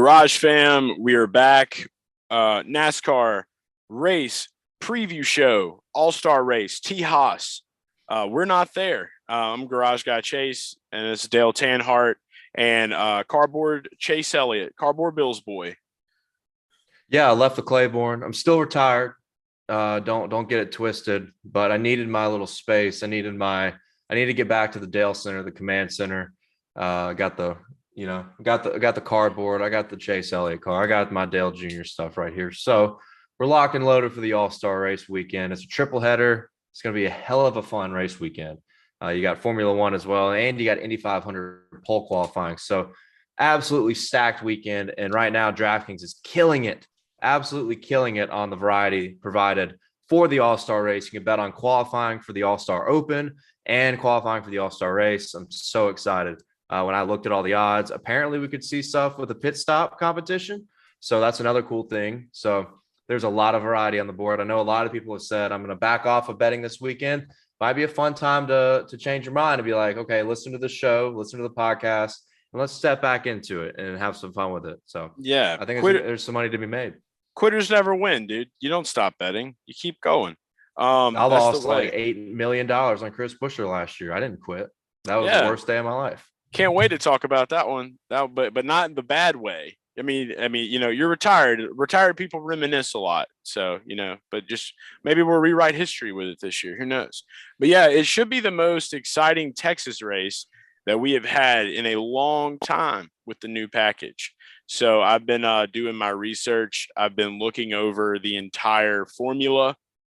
Garage fam, we are back. NASCAR race preview show, All-Star race, T-Haas. We're not there. I'm Garage Guy Chase, and it's Dale Tanhardt and Cardboard Chase Elliott, Cardboard Bills boy. Yeah, I left the Claiborne. I'm still retired. Don't get it twisted, but I needed my little space. I need to get back to the Dale Center, the command center. Got the cardboard. I got the Chase Elliott car. I got my Dale Jr. stuff right here. So we're locked and loaded for the All-Star race weekend. It's a triple header. It's going to be a hell of a fun race weekend. You got Formula One as well, and you got Indy 500 pole qualifying. So absolutely stacked weekend. And right now, DraftKings is killing it. Absolutely killing it on the variety provided for the All-Star race. You can bet on qualifying for the All-Star Open and qualifying for the All-Star race. I'm so excited. When I looked at all the odds, apparently we could see stuff with a pit stop competition. So that's another cool thing. So there's a lot of variety on the board. I know a lot of people have said, I'm going to back off of betting this weekend. Might be a fun time to change your mind and be like, okay, listen to the show, listen to the podcast, and let's step back into it and have some fun with it. So yeah, I think there's some money to be made. Quitters never win, dude. You don't stop betting. You keep going. I lost like $8 million on Chris Buescher last year. I didn't quit. That was the worst day of my life. Can't wait to talk about that one. But not in the bad way. I mean, you're retired. Retired people reminisce a lot. So, but just maybe we'll rewrite history with it this year. Who knows? But yeah, it should be the most exciting Texas race that we have had in a long time with the new package. So I've been doing my research. I've been looking over the entire formula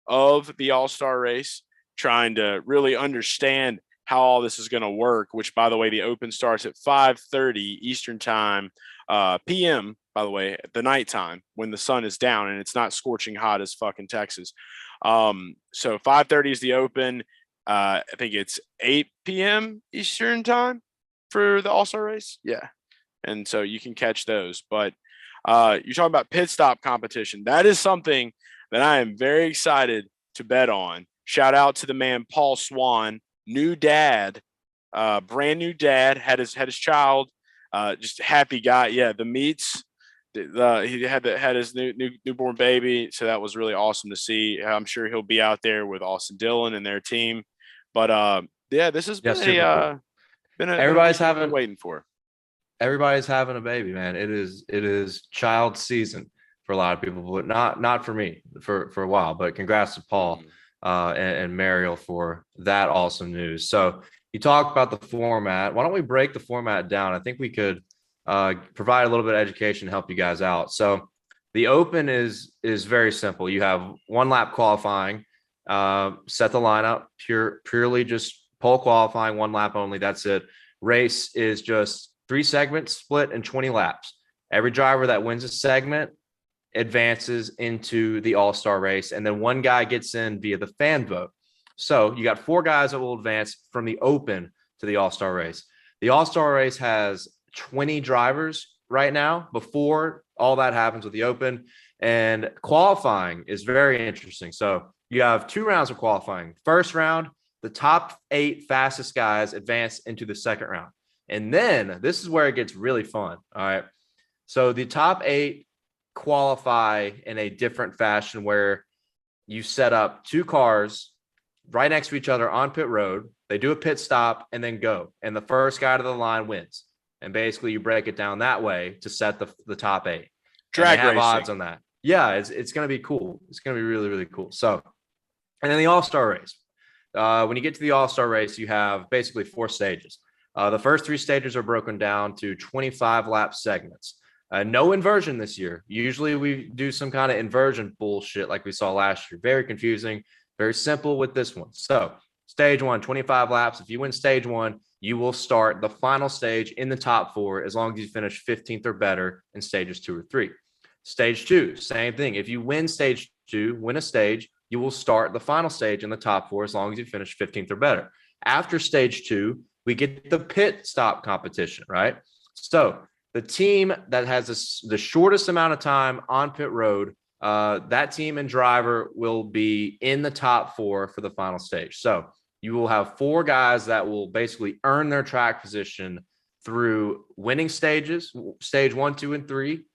of the All-Star race, trying to really understand how all this is going to work, which, by the way, the Open starts at 5:30 Eastern time, PM, by the way, at the nighttime when the sun is down and it's not scorching hot as fucking Texas. So 5:30 is the Open. I think it's 8 p.m. Eastern time for the All-Star race. Yeah. And so you can catch those. But you're talking about pit stop competition. That is something that I am very excited to bet on. Shout out to the man, Paul Swan. New dad, brand new dad, had his child, just a happy guy. Yeah, the meets, he had his newborn baby, so that was really awesome to see. I'm sure he'll be out there with Austin Dillon and their team. But this has been everybody's waiting for. Everybody's having a baby, man. It is child season for a lot of people, but not for me for a while. But congrats to Paul. And Mariel for that awesome news. So you talked about the format. Why don't we break the format down? I think we could provide a little bit of education to help you guys out. So the Open is very simple. You have one lap qualifying, set the lineup, purely just pole qualifying, one lap only. That's it. Race is just 3 segments split in 20 laps. Every driver that wins a segment advances into the All-Star race, and then one guy gets in via the fan vote. So you got 4 guys that will advance from the Open to the All-Star race. The All-Star race has 20 drivers right now before all that happens with the Open, and qualifying is very interesting. So you have 2 rounds of qualifying. First round, the top 8 fastest guys advance into the second round. And then this is where it gets really fun. All right. So the top 8 qualify in a different fashion where you set up 2 cars right next to each other on pit road. They do a pit stop and then go. And the first guy to the line wins. And basically you break it down that way to set the top 8. Drag racing. Odds on that. Yeah, it's going to be cool. It's going to be really, really cool. So, and then the All-Star race. When you get to the All-Star race, you have basically 4 stages. The first 3 stages are broken down to 25 lap segments. No inversion this year. Usually we do some kind of inversion bullshit like we saw last year. Very confusing, very simple with this one. So stage 1, 25 laps. If you win stage 1, you will start the final stage in the top 4 as long as you finish 15th or better in stages 2 or 3. Stage 2, same thing. If you win stage 2, win a stage, you will start the final stage in the top 4 as long as you finish 15th or better. After stage 2, we get the pit stop competition, right? So the team that has the shortest amount of time on pit road, that team and driver will be in the top 4 for the final stage. So you will have 4 guys that will basically earn their track position through winning stages, stage 1, 2, and 3,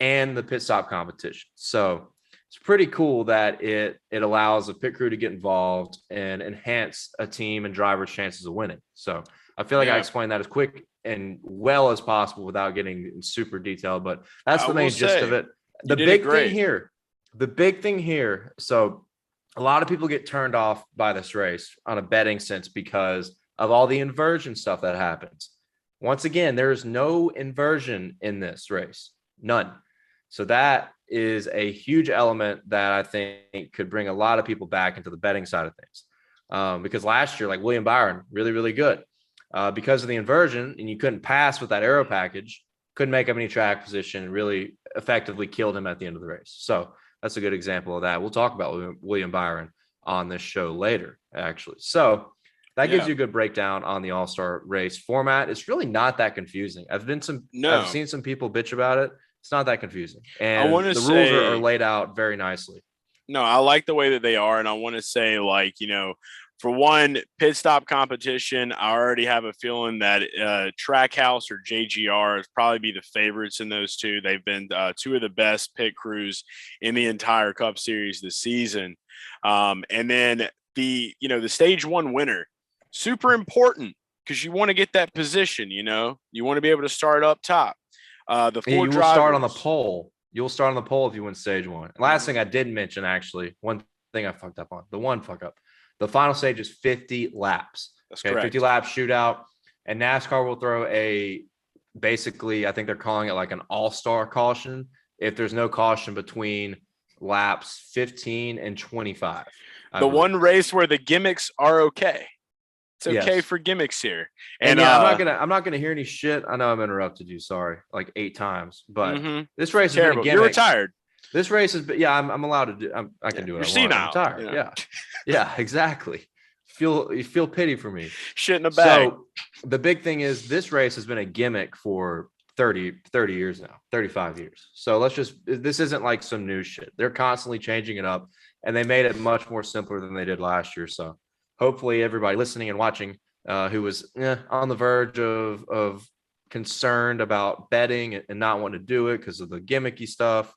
and the pit stop competition. So it's pretty cool that it allows a pit crew to get involved and enhance a team and driver's chances of winning. So I feel like I explained that as quick and well as possible without getting super detailed, but that's the main gist of it. The big thing here. So a lot of people get turned off by this race on a betting sense because of all the inversion stuff that happens. Once again, there is no inversion in this race, none. So that is a huge element that I think could bring a lot of people back into the betting side of things. Because last year, like William Byron, really, really good. Because of the inversion, and you couldn't pass with that aero package, couldn't make up any track position, and really effectively killed him at the end of the race. So that's a good example of that. We'll talk about William Byron on this show later, actually. So that gives you a good breakdown on the All-Star race format. It's really not that confusing. I've seen some people bitch about it. It's not that confusing. And the rules are laid out very nicely. No, I like the way that they are. And I want to say, like, for one, pit stop competition, I already have a feeling that Trackhouse or JGR is probably be the favorites in those two. They've been two of the best pit crews in the entire Cup Series this season. And then the stage 1 winner, super important because you want to get that position, you want to be able to start up top. You will start on the pole. You'll start on the pole if you win stage 1. Last thing I didn't mention, actually, one thing I fucked up on, the final stage is 50 laps. That's correct. 50 lap shootout, and NASCAR will throw basically, I think they're calling it like an all-star caution if there's no caution between laps 15 and 25. One race where the gimmicks are okay. It's okay for gimmicks here. And I'm not gonna hear any shit. I know I've interrupted you. Sorry, like 8 times. But this race is been a gimmick. You're retired. This race is, I'm allowed to do. I can do it. You're senile. Yeah, yeah, exactly. You feel pity for me. Shit in a bag. So the big thing is this race has been a gimmick for 30 years now, 35 years. So this isn't like some new shit. They're constantly changing it up, and they made it much more simpler than they did last year. So hopefully everybody listening and watching who was on the verge of concerned about betting and not wanting to do it because of the gimmicky stuff,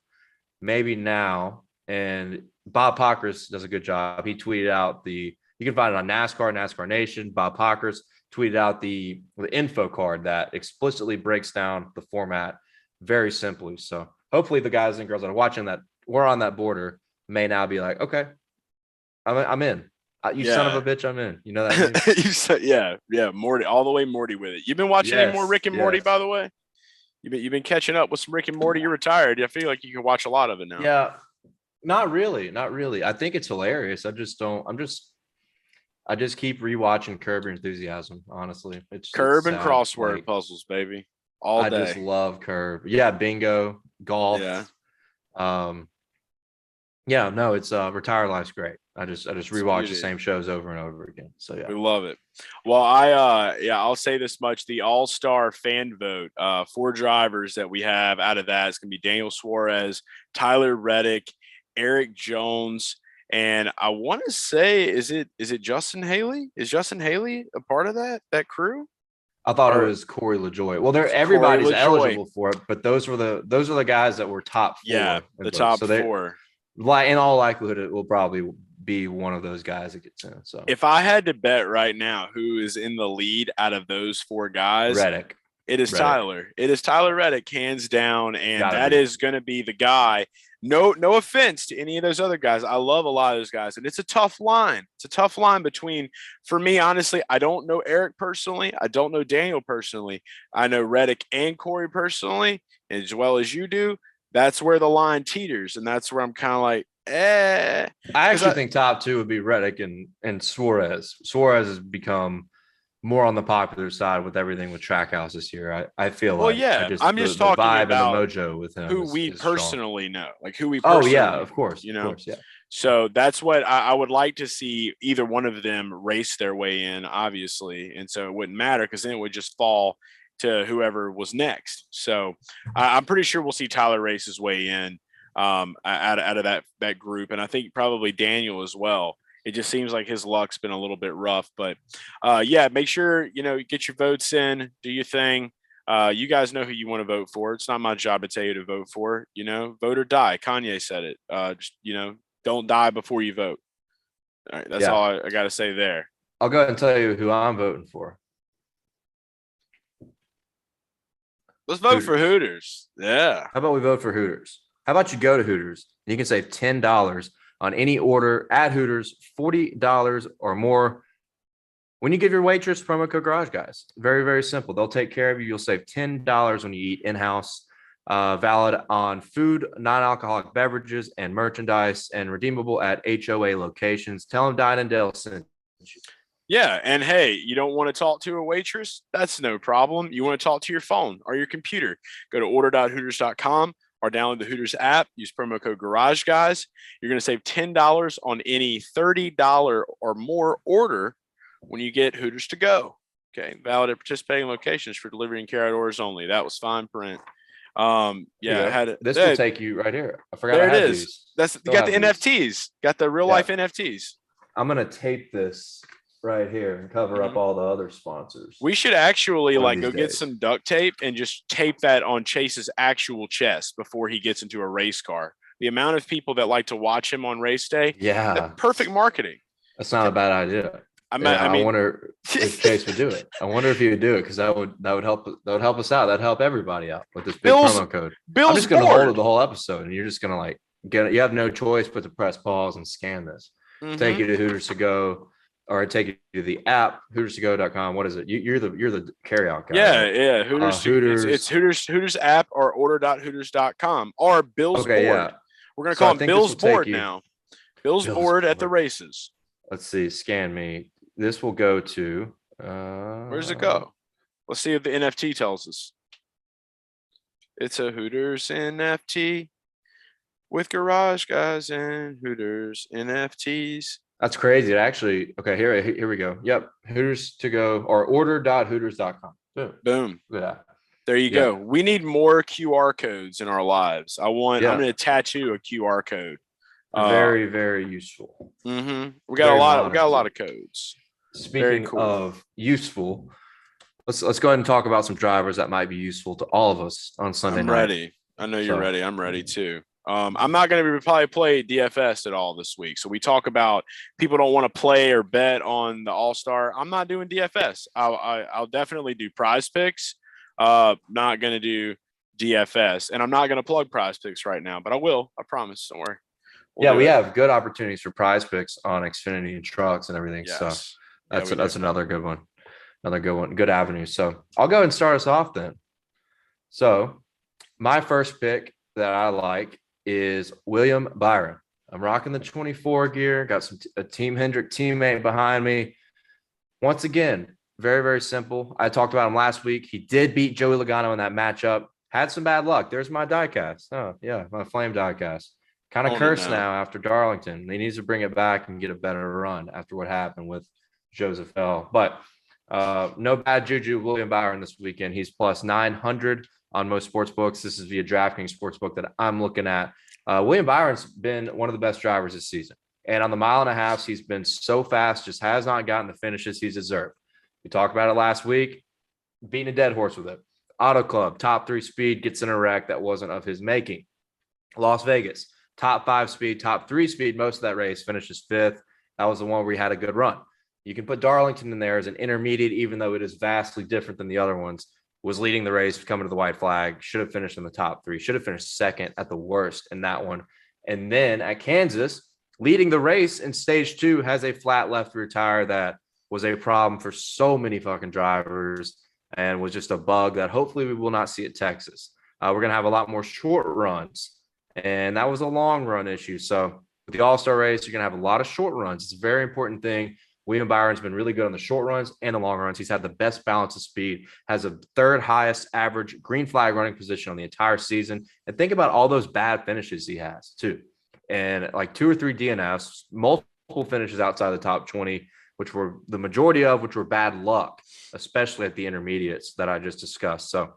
maybe now. And Bob Pockers does a good job. He tweeted out you can find it on NASCAR Nation. Bob Pockers tweeted out the info card that explicitly breaks down the format very simply. So hopefully the guys and girls that are watching that were on that border may now be like, okay, I'm in. Son of a bitch, I'm in. You know that? Yeah. Morty, all the way Morty with it. You've been watching any more Rick and Morty, by the way? You've been catching up with some Rick and Morty. You're retired. I feel like you can watch a lot of it now. Yeah, not really. I think it's hilarious. I just keep rewatching Curb Your Enthusiasm. Honestly, it's Curb and crossword puzzles, baby, all day. I just love Curb. Yeah, bingo, golf. Yeah. Yeah, no, it's retired life's great. I just rewatch the same shows over and over again. So yeah, we love it. Well, I'll say this much: the All-Star fan vote, 4 drivers that we have out of that is going to be Daniel Suarez, Tyler Reddick, Eric Jones, and I want to say, is it Justin Haley? Is Justin Haley a part of that crew? I thought it was Corey LaJoy. Well, everybody's eligible for it, but those are the guys that were top 4. Yeah, the top 4. In all likelihood, it will probably be one of those guys that gets in. So if I had to bet right now who is in the lead out of those 4 guys, Redick. It is Tyler. It is Tyler Redick, hands down, and that is going to be the guy. No offense to any of those other guys. I love a lot of those guys, and it's a tough line. It's a tough line between, for me, honestly, I don't know Eric personally. I don't know Daniel personally. I know Redick and Corey personally, as well as you do. That's where the line teeters, and that's where I'm kind of like, I actually think top 2 would be Redick and Suarez. Suarez has become more on the popular side with everything with Trackhouse this year. I feel I'm just talking about and the mojo with him. Who we personally know, like who we. Oh yeah, of course. Yeah. So that's what I would like to see either one of them race their way in, obviously, and so it wouldn't matter because then it would just fall to whoever was next. So I'm pretty sure we'll see Tyler race his way in out of that group, and I think probably Daniel as well. It just seems like his luck's been a little bit rough, but make sure you get your votes in, do your thing. You guys know who you want to vote for. It's not my job to tell you to vote for. Vote or die. Kanye said it. Just, don't die before you vote. All right, that's all I got to say there. I'll go ahead and tell you who I'm voting for. Let's vote for Hooters. Yeah. How about we vote for Hooters? How about you go to Hooters? You can save $10 on any order at Hooters, $40 or more. When you give your waitress promo code Garage Guys, very, very simple. They'll take care of you. You'll save $10 when you eat in-house, valid on food, non-alcoholic beverages, and merchandise, and redeemable at HOA locations. Tell them Dine and Dale sent you. Yeah, and hey, you don't want to talk to a waitress? That's no problem. You want to talk to your phone or your computer. Go to order.hooters.com or download the Hooters app. Use promo code Garage Guys. You're going to save $10 on any $30 or more order when you get Hooters to go. Okay, valid at participating locations for delivery and carry orders only. That was fine print. This will take you right here. I forgot. There it is. You got the NFTs. Got the real life NFTs. I'm gonna tape this right here and cover up all the other sponsors. We should actually go get some duct tape and just tape that on Chase's actual chest before he gets into a race car. The amount of people that like to watch him on race day. Yeah. Perfect marketing. That's not a bad idea. I wonder if Chase would do it. I wonder if he would do it because that would help. That would help us out. That'd help everybody out with this big promo code. I'm just gonna hold it the whole episode, and you're just gonna get it. You have no choice but to press pause and scan this. Take you to Hooters to go, or take you to the app HootersToGo.com. What is it? You're the carryout guy. Yeah, right? Hooters. It's Hooters app or order.hooters.com or Bill's Board. Yeah. We're gonna call him Bill's Board now. Bill's Board at the races. Let's see. Scan me. This will go to where does it go? Let's see if the NFT tells us. It's a Hooters NFT with Garage Guys and Hooters NFTs. That's crazy. It actually, okay, here we go. Yep. Hooters to go or order.hooters.com. Boom. Yeah. There you go. We need more QR codes in our lives. I'm going to tattoo a QR code. Very, very useful. We got a lot of codes. Speaking of useful, let's go ahead and talk about some drivers that might be useful to all of us on Sunday night. I'm ready. I know you're ready. I'm ready too. I'm not going to probably play DFS at all this week. So we talk about people don't want to play or bet on the All-Star. I'm not doing DFS. I'll definitely do Prize Picks. Not going to do DFS, and I'm not going to plug Prize Picks right now, but I will. I promise. Don't worry. We have good opportunities for Prize Picks on Xfinity and trucks and everything. Yes. So that's another good one. Good avenue. So I'll go and start us off then. So my first pick that I like is William Byron. I'm rocking the 24 gear. Got a Team Hendrick teammate behind me. Once again, very, very simple. I talked about him last week. He did beat Joey Logano in that matchup. Had some bad luck. There's my diecast. Oh, yeah, my flame diecast. Kind of cursed now after Darlington. He needs to bring it back and get a better run after what happened with Joseph L. But no bad juju William Byron this weekend. He's plus 900 on most sports books. This is via DraftKings Sportsbook that I'm looking at. William Byron's been one of the best drivers this season. And on the mile and a half, he's been so fast, just has not gotten the finishes he's deserved. We talked about it last week, beating a dead horse with it. Auto Club, top 3 speed, gets in a wreck that wasn't of his making. Las Vegas, top 5 speed, top 3 speed, most of that race, finishes 5th. That was the one where he had a good run. You can put Darlington in there as an intermediate, even though it is vastly different than the other ones. Was leading the race, coming to the white flag, should have finished in the top 3, should have finished second at the worst in that one. And then at Kansas, leading the race in stage 2, has a flat left rear tire that was a problem for so many fucking drivers and was just a bug that hopefully we will not see at Texas. We're going to have a lot more short runs, and that was a long run issue. So with the All-Star race, you're going to have a lot of short runs. It's a very important thing. William Byron's been really good on the short runs and the long runs. He's had the best balance of speed, has a 3rd highest average green flag running position on the entire season. And think about all those bad finishes he has too. And like 2 or 3 DNFs, multiple finishes outside the top 20, which were the majority of which were bad luck, especially at the intermediates that I just discussed. So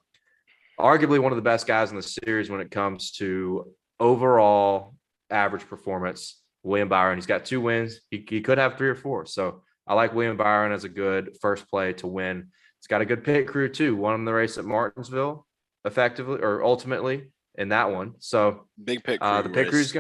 arguably one of the best guys in the series when it comes to overall average performance. William Byron, he's got 2 wins. He could have 3 or 4. So I like William Byron as a good first play to win It's got a good pit crew too. Won the race at Martinsville effectively or ultimately in that one. So big pit crew. The pit crew is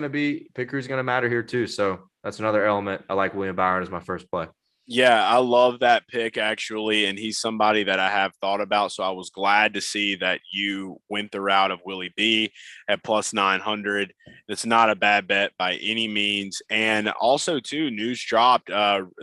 going to matter here too. So that's another element. I like William Byron as my first play. Yeah, I love that pick actually, and he's somebody that I have thought about. So I was glad to see that you went the route of Willie B at plus 900. It's not a bad bet by any means. And also, too, news dropped.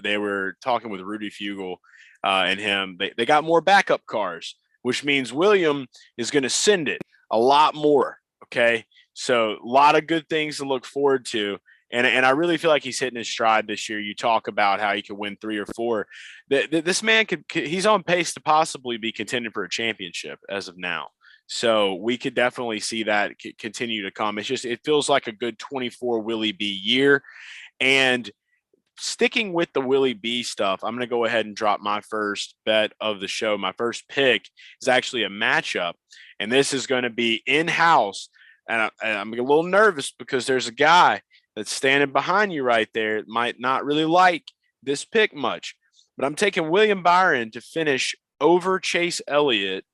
They were talking with Rudy Fugel and him. They got more backup cars, which means William is going to send it a lot more. Okay, so a lot of good things to look forward to. And I really feel like he's hitting his stride this year. You talk about how he could win 3 or 4. This man he's on pace to possibly be contending for a championship as of now. So we could definitely see that continue to come. It feels like a good 24 Willie B year. And sticking with the Willie B stuff, I'm going to go ahead and drop my first bet of the show. My first pick is actually a matchup, and this is going to be in-house. And I'm a little nervous because there's a guy that's standing behind you right there might not really like this pick much. But I'm taking William Byron to finish over Chase Elliott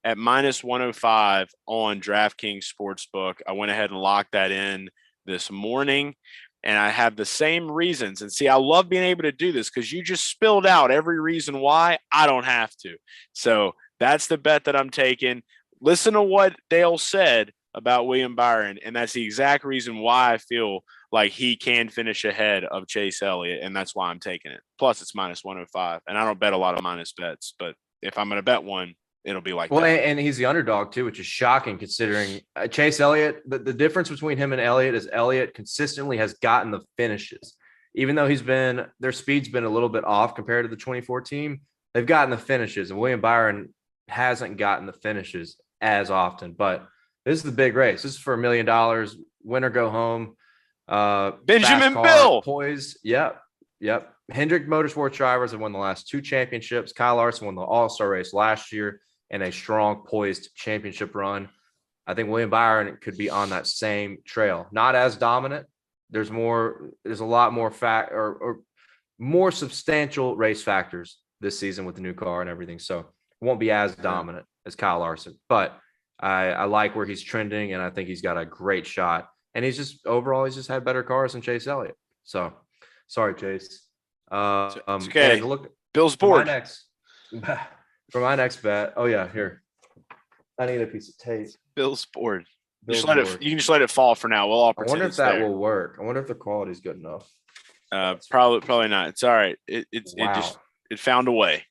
at minus 105 on DraftKings Sportsbook. I went ahead and locked that in this morning, and I have the same reasons. And see, I love being able to do this because you just spilled out every reason why. I don't have to. So that's the bet that I'm taking. Listen to what Dale said about William Byron, and that's the exact reason why I feel like he can finish ahead of Chase Elliott, and that's why I'm taking it. Plus, it's minus 105, and I don't bet a lot of minus bets, but if I'm going to bet one, it'll be like that. And he's the underdog too, which is shocking considering Chase Elliott. The difference between him and Elliott is Elliott consistently has gotten the finishes. Even though their speed's been a little bit off compared to the 24 team, they've gotten the finishes, and William Byron hasn't gotten the finishes as often, but this is the big race. This is for $1 million. Win or go home. Benjamin Bill. Poised. Yep. Hendrick Motorsports drivers have won the last 2 championships. Kyle Larson won the All-Star race last year in a strong, poised championship run. I think William Byron could be on that same trail. Not as dominant. There's a lot more or more substantial race factors this season with the new car and everything. So it won't be as dominant as Kyle Larson. But I like where he's trending, and I think he's got a great shot. And he's just had better cars than Chase Elliott. So, sorry, Chase. It's okay. Look, Bill's board. For my next bet. Oh yeah, here. I need a piece of tape. Bill's board. You can just let it fall for now. We'll all pretend. I wonder if that will work. I wonder if the quality is good enough. Probably not. It's all right. It found a way.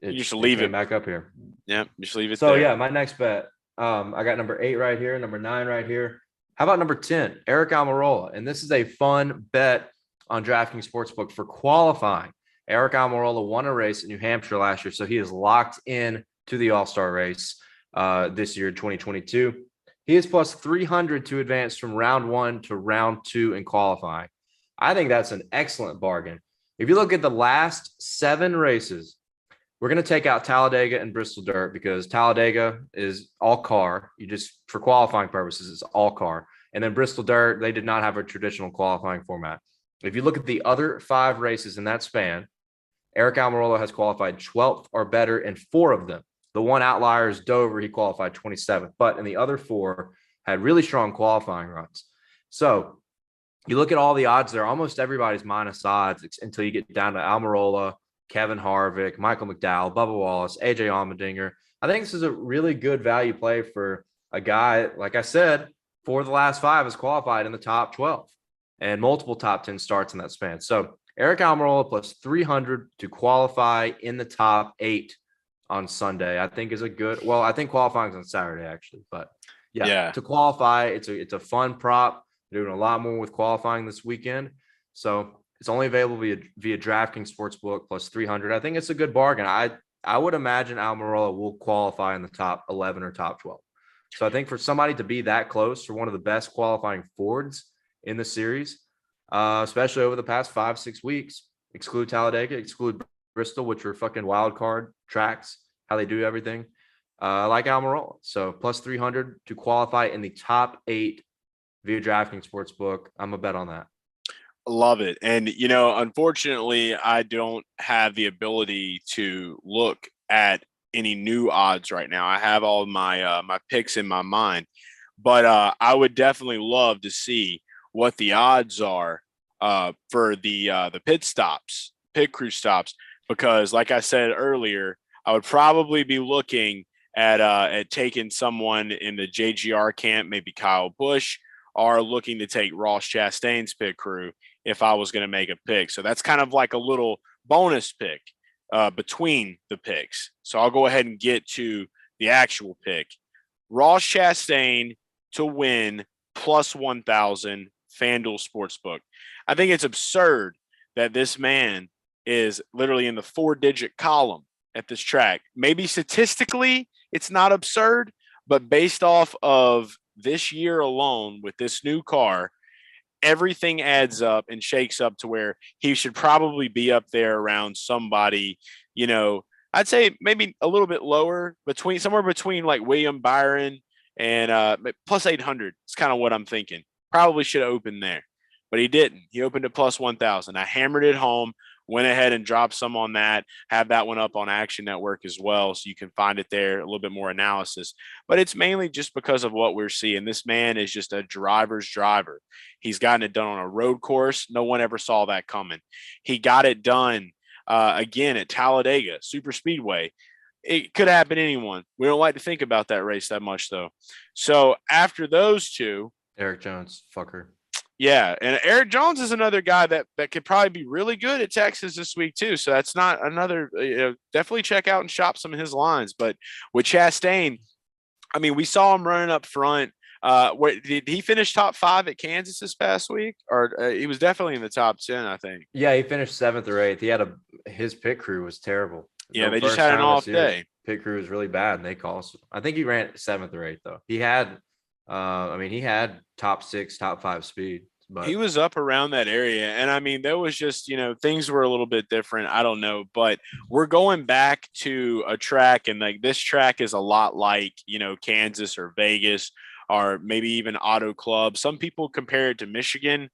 You just leave it back up here. Yeah, just leave it. So there. Yeah, my next bet. I got number 8 right here, number 9 right here. How about number 10, Eric Almarola? And this is a fun bet on DraftKings Sportsbook for qualifying. Eric Almarola won a race in New Hampshire last year, so he is locked in to the All-Star race this year, 2022. He is plus 300 to advance from round 1 to round 2 in qualifying. I think that's an excellent bargain. If you look at the last 7 races, we're going to take out Talladega and Bristol Dirt because Talladega is all car. For qualifying purposes, it's all car. And then Bristol Dirt, they did not have a traditional qualifying format. If you look at the other 5 races in that span, Eric Almarola has qualified 12th or better in 4 of them. The one outlier is Dover. He qualified 27th, but in the other 4 had really strong qualifying runs. So you look at all the odds there, almost everybody's minus odds until you get down to Almorola, Kevin Harvick, Michael McDowell, Bubba Wallace, AJ Allmendinger. I think this is a really good value play for a guy, like I said, 4 of the last 5 has qualified in the top 12 and multiple top 10 starts in that span. So Eric Almirola plus 300 to qualify in the top 8 on Sunday, I think is a good, well, I think qualifying is on Saturday actually, but yeah. To qualify, it's a fun prop. They're doing a lot more with qualifying this weekend. So it's only available via DraftKings Sportsbook plus 300. I think it's a good bargain. I would imagine Almorola will qualify in the top 11 or top 12. So I think for somebody to be that close for one of the best qualifying Fords in the series, especially over the past 5-6 weeks, exclude Talladega, exclude Bristol, which are fucking wild card tracks, how they do everything. I like Almorola. So plus 300 to qualify in the top 8 via DraftKings Sportsbook. I'm a bet on that. Love it. And, unfortunately, I don't have the ability to look at any new odds right now. I have all my my picks in my mind, but I would definitely love to see what the odds are for the pit crew stops, because like I said earlier, I would probably be looking at taking someone in the JGR camp, maybe Kyle Busch, or looking to take Ross Chastain's pit crew if I was going to make a pick. So that's kind of like a little bonus pick between the picks. So I'll go ahead and get to the actual pick. Ross Chastain to win plus 1,000 FanDuel Sportsbook. I think it's absurd that this man is literally in the 4-digit column at this track. Maybe statistically it's not absurd, but based off of this year alone with this new car, everything adds up and shakes up to where he should probably be up there around somebody, I'd say maybe a little bit lower, somewhere between like William Byron and plus 800. It's kind of what I'm thinking. Probably should have opened there, but he didn't. He opened at plus 1,000. I hammered it home, went ahead and dropped some on that, have that one up on Action Network as well, so you can find it there, a little bit more analysis. But it's mainly just because of what we're seeing. This man is just a driver's driver. He's gotten it done on a road course. No one ever saw that coming. He got it done again at Talladega, Super Speedway. It could happen to anyone. We don't like to think about that race that much, though. So after those two, Eric Jones, fucker. Yeah, and Eric Jones is another guy that could probably be really good at Texas this week too. So that's not another. Definitely check out and shop some of his lines. But with Chastain, I mean, we saw him running up front. Did he finish top 5 at Kansas this past week, or he was definitely in the top 10? I think. Yeah, he finished 7th or 8th. His pit crew was terrible. Yeah, they just had an off day. Pit crew was really bad, and they cost him. I think he ran 7th or 8th though. He had. He had top 6, top 5 speed, but he was up around that area. And I mean, there was just, things were a little bit different. I don't know, but we're going back to a track, and like this track is a lot like, Kansas or Vegas or maybe even Auto Club. Some people compare it to Michigan.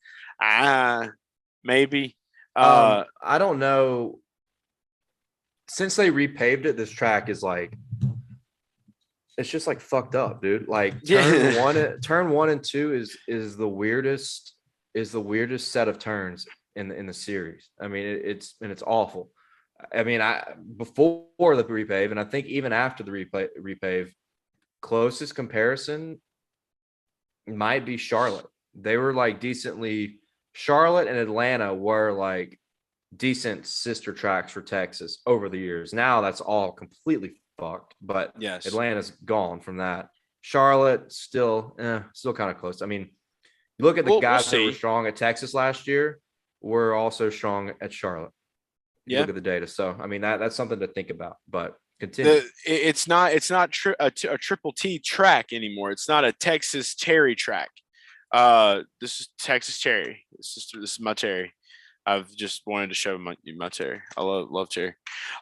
Maybe. I don't know. Since they repaved it, this track is like, it's just like fucked up, dude. Like turn 1 and 2 is the weirdest set of turns in the series. I mean, it's awful. I mean, before the repave, and I think even after the repave, closest comparison might be Charlotte. They were like decently. Charlotte and Atlanta were like decent sister tracks for Texas over the years. Now that's all completely fucked, but yes, Atlanta's gone from that. Charlotte still kind of close. I mean, you look at the guys that were strong at Texas last year, were also strong at Charlotte. Look at the data. So I mean, that's something to think about. But continue. It's not a triple T track anymore. It's not a Texas Terry track. This is Texas Terry. This is my Terry. I've just wanted to show my Terry. I love Terry.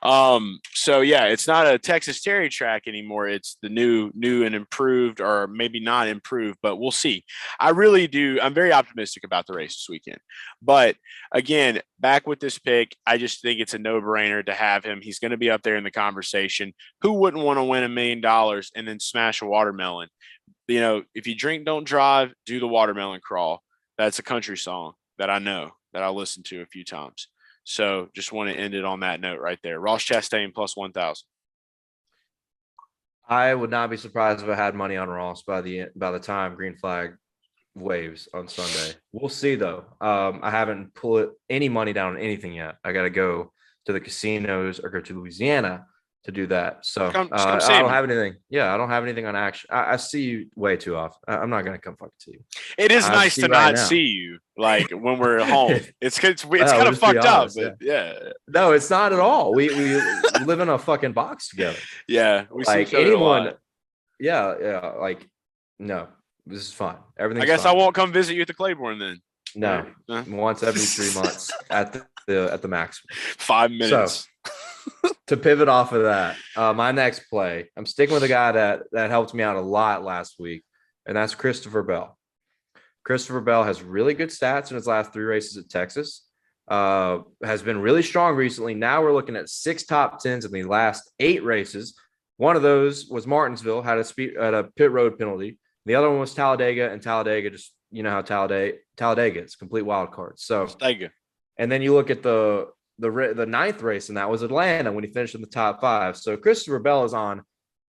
So yeah, it's not a Texas Terry track anymore. It's the new and improved, or maybe not improved, but we'll see. I really do. I'm very optimistic about the race this weekend. But again, back with this pick, I just think it's a no-brainer to have him. He's going to be up there in the conversation. Who wouldn't want to win $1 million and then smash a watermelon? If you drink, don't drive, do the watermelon crawl. That's a country song that I know, that I listened to a few times. So just want to end it on that note right there. Ross Chastain plus 1,000. I would not be surprised if I had money on Ross by the time green flag waves on Sunday. We'll see though. I haven't put any money down on anything yet. I got to go to the casinos or go to Louisiana to do that. So I don't have anything. Yeah, I don't have anything on Action. I see you way too often. I'm not going to come fucking see you. It is nice to not see you like when we're at home. It's kind of fucked up. But yeah. No, it's not at all. We live in a fucking box together. Yeah. We like anyone. Yeah. Like, no, this is fine. Everything's I guess fine. I won't come visit you at the Claiborne then. No, once every 3 months at the max. 5 minutes. So, to pivot off of that, my next play, I'm sticking with a guy that helped me out a lot last week, and that's Christopher Bell. Christopher Bell has really good stats in his last 3 races at Texas. has been really strong recently. Now we're looking at 6 top 10s in the last 8 races. One of those was Martinsville, had a pit road penalty. The other one was Talladega, and Talladega just, you know how Talladega is, complete wild card. So, and then you look at the 9th race, and that was Atlanta when he finished in the top 5. So Christopher Bell is on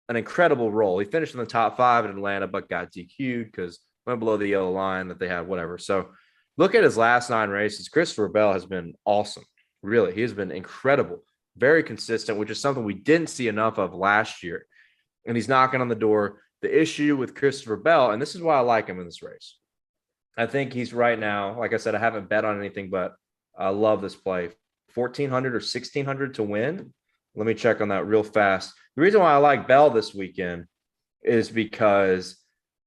an incredible roll. He finished in the top 5 in Atlanta, but got DQ'd because went below the yellow line that they had, whatever. So look at his last 9 races. Christopher Bell has been awesome. Really, he has been incredible, very consistent, which is something we didn't see enough of last year. And he's knocking on the door. The issue with Christopher Bell, and this is why I like him in this race, I think he's right now, like I said, I haven't bet on anything, but I love this play. 1,400 or 1,600 to win. Let me check on that real fast. The reason why I like Bell this weekend is because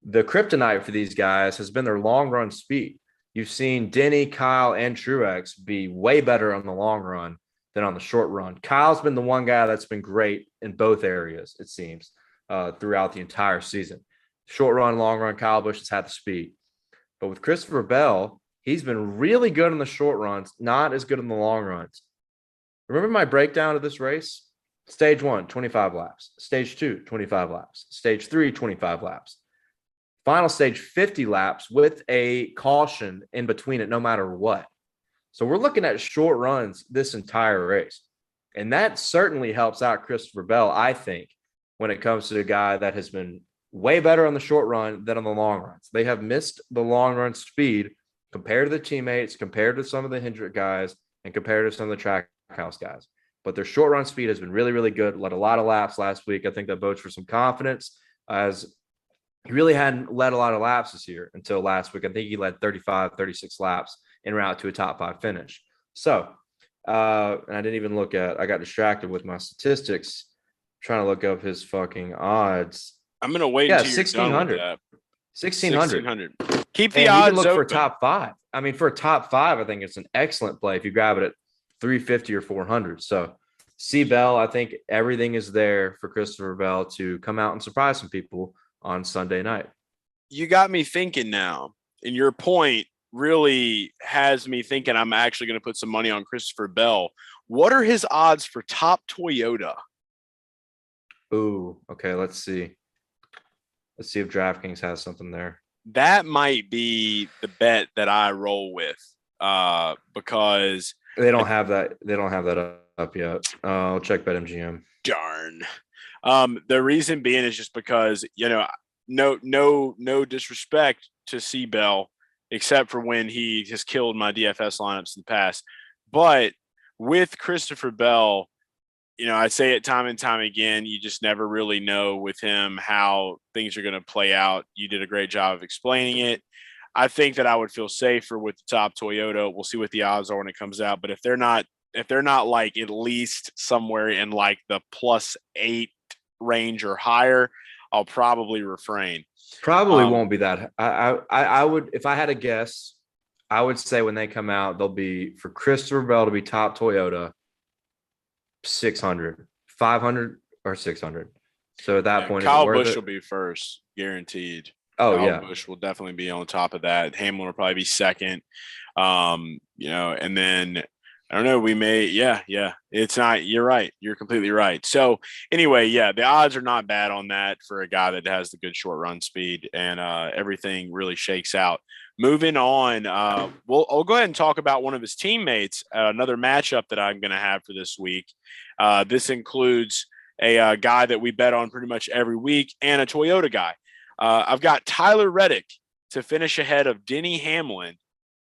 the kryptonite for these guys has been their long run speed. You've seen Denny, Kyle, and Truex be way better on the long run than on the short run. Kyle's been the one guy that's been great in both areas, it seems, throughout the entire season. Short run, long run, Kyle Busch has had the speed. But with Christopher Bell, he's been really good in the short runs, not as good in the long runs. Remember my breakdown of this race? Stage 1, 25 laps. Stage 2, 25 laps. Stage 3, 25 laps. Final stage, 50 laps with a caution in between it, no matter what. So we're looking at short runs this entire race. And that certainly helps out Christopher Bell, I think, when it comes to a guy that has been way better on the short run than on the long runs. They have missed the long run speed compared to the teammates, compared to some of the Hendrick guys, and compared to some of the Trackhouse guys. But their short run speed has been really, really good. Led a lot of laps last week. I think that bodes for some confidence, as he really hadn't led a lot of laps this year until last week. I think he led 35, 36 laps en route to a top 5 finish. So, and I didn't even look at, I got distracted with my statistics, trying to look up his fucking odds. I'm going to wait until you're done with that. 1,600. Keep the odds you can look open. for a top 5. I mean, for a top 5, I think it's an excellent play if you grab it at 350 or 400. So, C Bell, I think everything is there for Christopher Bell to come out and surprise some people on Sunday night. You got me thinking now, and your point really has me thinking I'm actually going to put some money on Christopher Bell. What are his odds for top Toyota? Ooh, okay, let's see. Let's see if DraftKings has something there. That might be the bet that I roll with, because they don't have that. They don't have that up yet. I'll check BetMGM. Darn. The reason being is just because, no disrespect to C Bell, except for when he has killed my DFS lineups in the past. But with Christopher Bell, I say it time and time again, you just never really know with him how things are going to play out. You did a great job of explaining it. I think that I would feel safer with the top Toyota. We'll see what the odds are when it comes out. But if they're not like at least somewhere in like the +8 range or higher, I'll probably refrain. Probably won't be that. I would, if I had a guess, I would say when they come out, they'll be, for Christopher Bell to be top Toyota, 600, 500 or 600. So at that point, Kyle Busch will be first, guaranteed. Oh, Kyle yeah. Busch will definitely be on top of that. Hamlin will probably be second. And then I don't know. We may, yeah. It's not. You're right. You're completely right. So anyway, yeah, the odds are not bad on that for a guy that has the good short run speed, and everything really shakes out. Moving on, I'll go ahead and talk about one of his teammates. Another matchup that I'm going to have for this week. This includes a guy that we bet on pretty much every week and a Toyota guy. I've got Tyler Redick to finish ahead of Denny Hamlin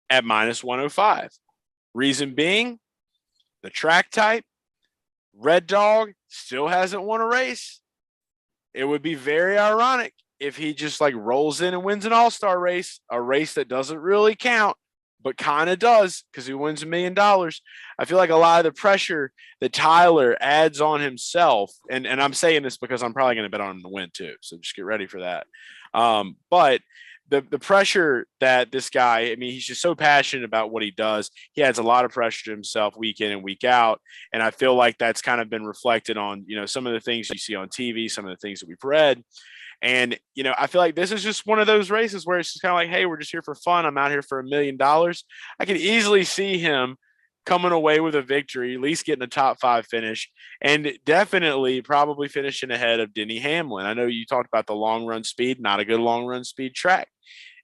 at -105. Reason being, the track type, Red Dog still hasn't won a race. It would be very ironic if he just like rolls in and wins an all-star race, a race that doesn't really count, but kind of does because he wins $1 million. I feel like a lot of the pressure that Tyler adds on himself, and I'm saying this because I'm probably going to bet on him to win too, so just get ready for that. But the pressure that this guy, I mean, he's just so passionate about what he does. He adds a lot of pressure to himself week in and week out. And I feel like that's kind of been reflected on, some of the things you see on TV, some of the things that we've read. And, I feel like this is just one of those races where it's just kind of like, hey, we're just here for fun. I'm out here for $1 million. I could easily see him coming away with a victory, at least getting a top 5 finish, and definitely probably finishing ahead of Denny Hamlin. I know you talked about the long run speed, not a good long run speed track.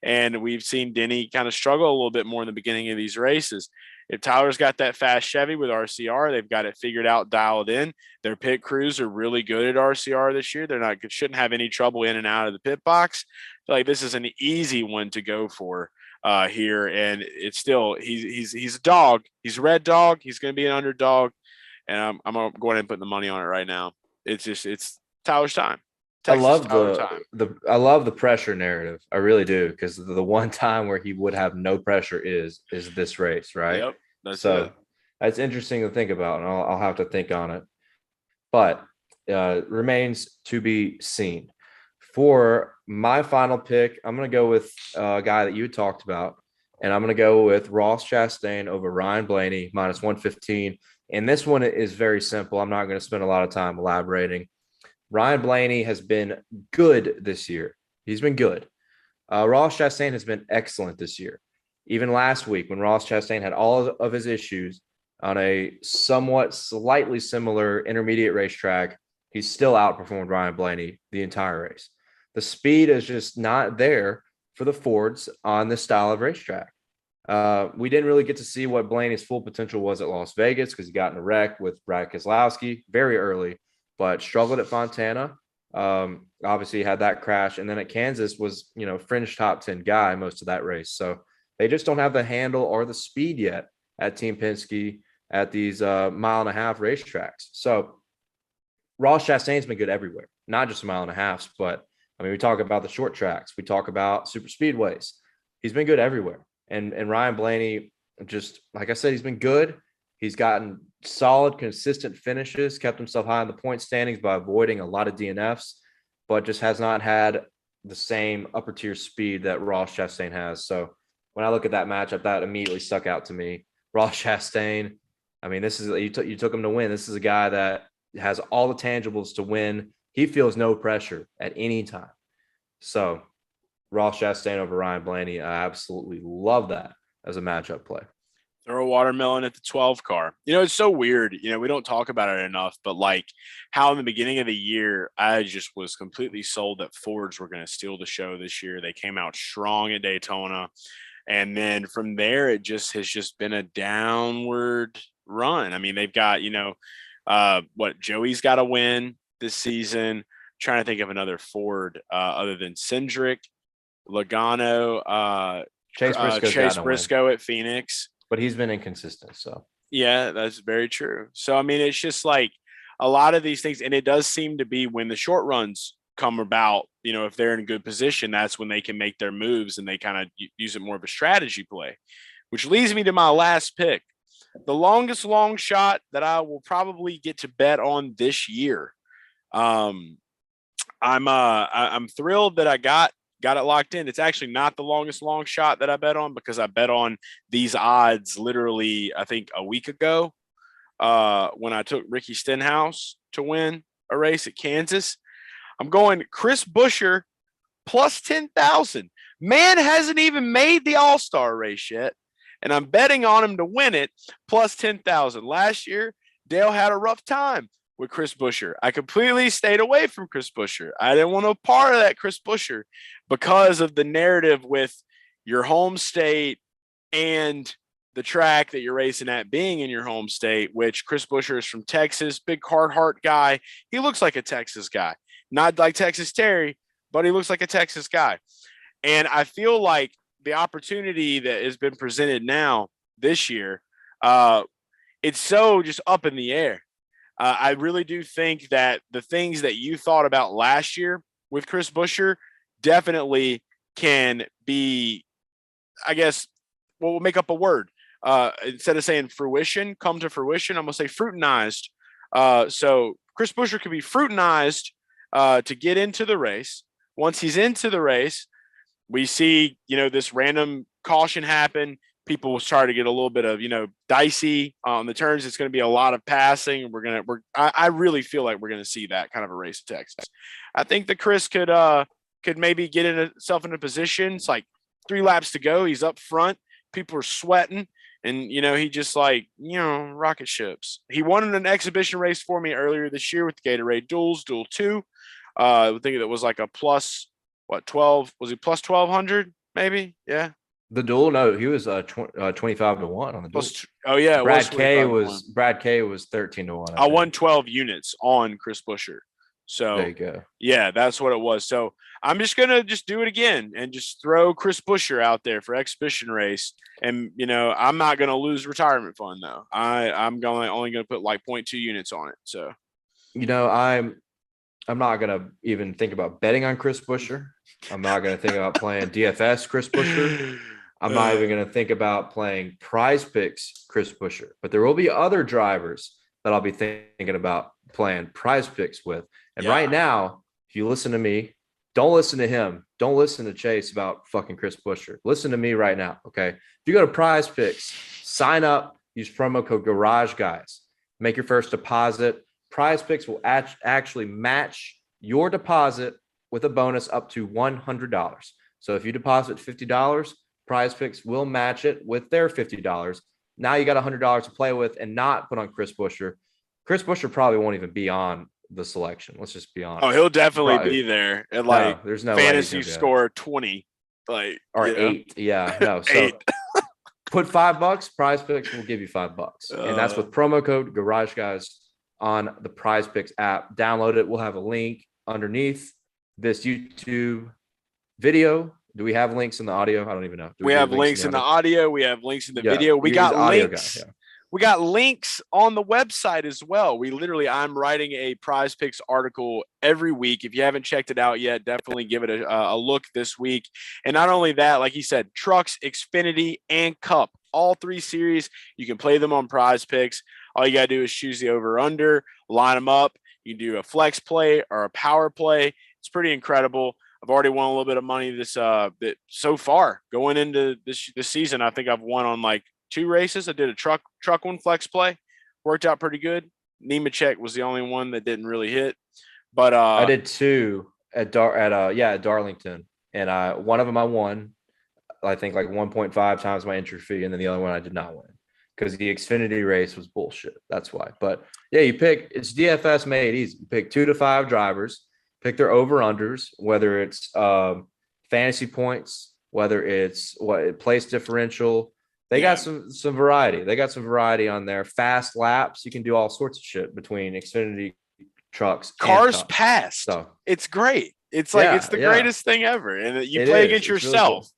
And we've seen Denny kind of struggle a little bit more in the beginning of these races. If Tyler's got that fast Chevy with RCR, they've got it figured out, dialed in. Their pit crews are really good at RCR this year. They're not shouldn't have any trouble in and out of the pit box. So like this is an easy one to go for here, and it's still he's a dog. He's a red dog. He's going to be an underdog, and I'm going to go ahead and put the money on it right now. It's Tyler's time. Texas I love the pressure narrative. I really do, because the one time where he would have no pressure is this race, right? Yep. That's interesting to think about, and I'll have to think on it. But remains to be seen. For my final pick, I'm going to go with a guy that you talked about, and I'm going to go with Ross Chastain over Ryan Blaney, minus 115. And this one is very simple. I'm not going to spend a lot of time elaborating. Ryan Blaney has been good this year. He's been good. Ross Chastain has been excellent this year. Even last week when Ross Chastain had all of his issues on a somewhat slightly similar intermediate racetrack, he still outperformed Ryan Blaney the entire race. The speed is just not there for the Fords on this style of racetrack. We didn't really get to see what Blaney's full potential was at Las Vegas because he got in a wreck with Brad Keselowski very early, but struggled at Fontana. Obviously had that crash. And then at Kansas was, fringe top 10 guy most of that race. So they just don't have the handle or the speed yet at Team Penske at these 1.5 mile racetracks. So Ross Chastain's been good everywhere, not just 1.5 miles, but we talk about the short tracks. We talk about super speedways. He's been good everywhere. And Ryan Blaney, just like I said, he's been good. He's gotten solid, consistent finishes, kept himself high in the point standings by avoiding a lot of DNFs, but just has not had the same upper tier speed that Ross Chastain has. So when I look at that matchup, that immediately stuck out to me. Ross Chastain, this is you took him to win. This is a guy that has all the tangibles to win. He feels no pressure at any time. So Ross Chastain over Ryan Blaney, I absolutely love that as a matchup play. Throw a watermelon at the 12 car. It's so weird. We don't talk about it enough, but like how in the beginning of the year, I just was completely sold that Fords were going to steal the show this year. They came out strong at Daytona. And then from there, it just has just been a downward run. They've got, Joey's got to win this season. I'm trying to think of another Ford other than Cindric, Logano, Chase Briscoe at Phoenix. But he's been inconsistent. So, yeah, that's very true. So, it's just like a lot of these things. And it does seem to be when the short runs come about, if they're in good position, that's when they can make their moves and they kind of use it more of a strategy play, which leads me to my last pick. The longest long shot that I will probably get to bet on this year. I'm thrilled that I got it locked in. It's actually not the longest long shot that I bet on because I bet on these odds literally, I think a week ago when I took Ricky Stenhouse to win a race at Kansas. I'm going Chris Buescher plus 10,000. Man hasn't even made the All-Star race yet, and I'm betting on him to win it plus 10,000. Last year, Dale had a rough time with Chris Buescher. I completely stayed away from Chris Buescher. I didn't want no part of that Chris Buescher because of the narrative with your home state and the track that you're racing at being in your home state, which Chris Buescher is from Texas, big Carhartt guy. He looks like a Texas guy, not like Texas Terry, but he looks like a Texas guy. And I feel like the opportunity that has been presented now this year, it's so just up in the air. I really do think that the things that you thought about last year with Chris Buescher definitely can be, I guess, we'll make up a word. Instead of saying fruition, come to fruition, I'm going to say fruitinized. So Chris Buescher could be fruitinized to get into the race. Once he's into the race, we see, this random caution happen. People will start to get a little bit of, dicey on the turns. It's going to be a lot of passing. I really feel like we're going to see that kind of a race at Texas. I think that Chris could maybe get himself in a position. It's like 3 laps to go. He's up front. People are sweating. And, he just rocket ships. He won an exhibition race for me earlier this year with the Gatorade Duels, Duel 2. I think that was like a plus, 12? Was he plus 1,200 maybe? Yeah. The duel? No, he was 25 to 1 on the duel. Oh, yeah. Brad K was 13 to 1. I won 12 units on Chris Buescher. So there you go. Yeah, that's what it was. So I'm just gonna do it again and just throw Chris Buescher out there for exhibition race. And I'm not gonna lose retirement fund though. I'm only gonna put like 0.2 units on it. So I'm not gonna even think about betting on Chris Buescher. I'm not gonna think about playing DFS Chris Buescher. I'm not even gonna think about playing Prize Picks Chris Buescher. But there will be other drivers that I'll be thinking about playing Prize Picks with. And right now, if you listen to me, don't listen to him. Don't listen to Chase about fucking Chris Buescher. Listen to me right now, okay? If you go to Prize Picks, sign up, use promo code GarageGuys, make your first deposit. Prize Picks will actually match your deposit with a bonus up to $100. So if you deposit $50, Prize Picks will match it with their $50. Now you got $100 to play with and not put on Chris Buescher. Chris Buescher probably won't even be on the selection. Let's just be honest. Oh, he'll definitely be there at there's no fantasy score 20, or 8. Yeah, no. So 8. Put $5. Prize Picks will give you $5, and that's with promo code GarageGuys on the Prize Picks app. Download it. We'll have a link underneath this YouTube video. Do we have links in the audio? I don't even know. We have links in the audio. We have links in the video. We got links. We got links on the website as well. I'm writing a Prize Picks article every week. If you haven't checked it out yet, definitely give it a look this week. And not only that, like he said, Trucks, Xfinity, and Cup, all 3 series, you can play them on Prize Picks. All you got to do is choose the over-under, line them up. You can do a flex play or a power play. It's pretty incredible. I've already won a little bit of money this so far going into this season. I think I've won on like 2 races. I did a truck one flex play, worked out pretty good. Nemechek was the only one that didn't really hit, but I did 2 at Darlington, and one of them I won. I think like 1.5 times my entry fee, and then the other one I did not win because the Xfinity race was bullshit. That's why. But yeah, it's DFS made easy. You pick 2 to 5 drivers, pick their over unders, whether it's fantasy points, whether it's place differential. They got some variety. They got some variety on there. Fast laps. You can do all sorts of shit between Xfinity trucks. Cars passed. So it's great. It's like it's the greatest thing ever. And you play against yourself. Really cool.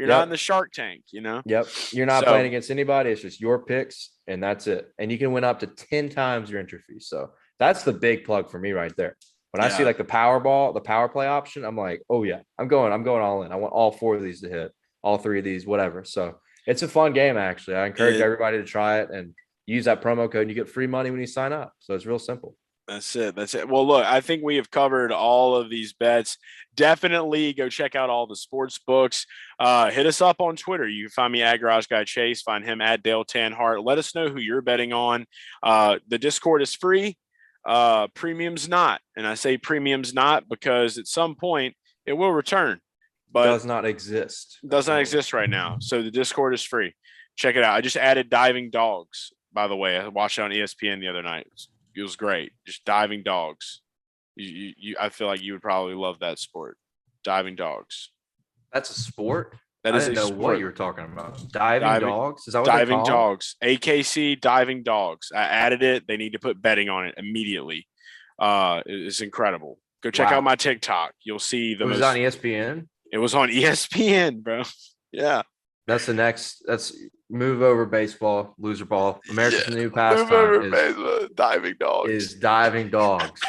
You're not in the Shark Tank, Yep. You're not playing against anybody. It's just your picks, and that's it. And you can win up to 10 times your entry fee. So that's the big plug for me right there. When I see like the power play option, I'm like, oh yeah, I'm going all in. I want all 4 of these to hit, all 3 of these, whatever. So it's a fun game, actually. I encourage everybody to try it and use that promo code, and you get free money when you sign up. So it's real simple. That's it. Well, look, I think we have covered all of these bets. Definitely go check out all the sports books. Hit us up on Twitter. You can find me at Garage Guy Chase. Find him at Dale Tanhardt. Let us know who you're betting on. The Discord is free. Premium's not. And I say premium's not because at some point it will return. But does not exist. Does not exist right now. So the Discord is free. Check it out. I just added diving dogs, by the way. I watched it on ESPN the other night. It was great. Just diving dogs. I feel like you would probably love that sport. Diving dogs. That's a sport? I didn't know what you were talking about. Diving dogs? Is that what diving dogs. AKC diving dogs. I added it. They need to put betting on it immediately. It's incredible. Go check out my TikTok. You'll see the. Was it on ESPN? It was on ESPN, bro. Yeah. That's the next. That's move over baseball, loser ball. America's new pastime diving dogs. Is diving dogs.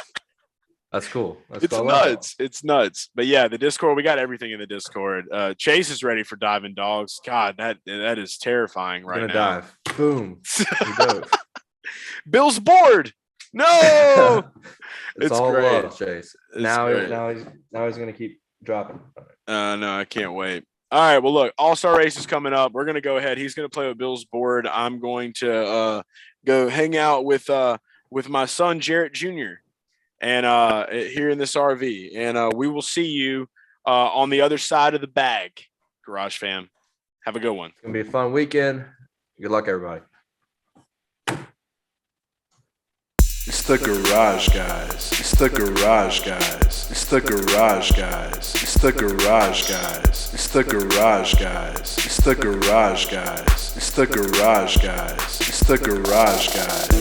That's cool. It's nuts. It's nuts. But yeah, the Discord, we got everything in the Discord. Chase is ready for diving dogs. God, that is terrifying right now. Dive. Boom. Bill's bored. No. it's all great. Love, Chase. Now he's gonna keep dropping. No, I can't wait. All right. Well, look, All-Star race is coming up. We're going to go ahead. He's going to play with Bill's board. I'm going to go hang out with my son, Jarrett Jr., and here in this RV. And we will see you on the other side of the bag, Garage fam. Have a good one. It's going to be a fun weekend. Good luck, everybody. It's the garage guys. It's the garage guys. It's the garage guys. It's the garage guys. It's the garage guys. It's the garage guys. It's the garage guys. It's the garage guys.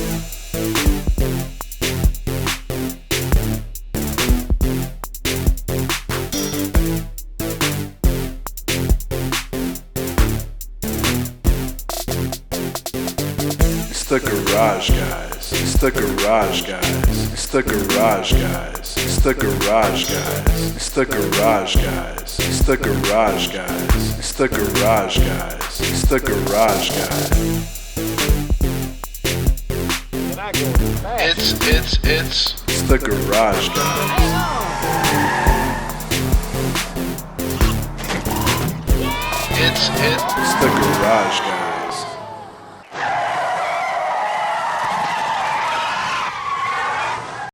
It's the garage guys. It's the garage guys. It's the garage guys. It's the garage guys. It's the garage guys. It's the garage guys. It's the garage guys. It's the garage guys. It's the garage guys. It's the garage guys.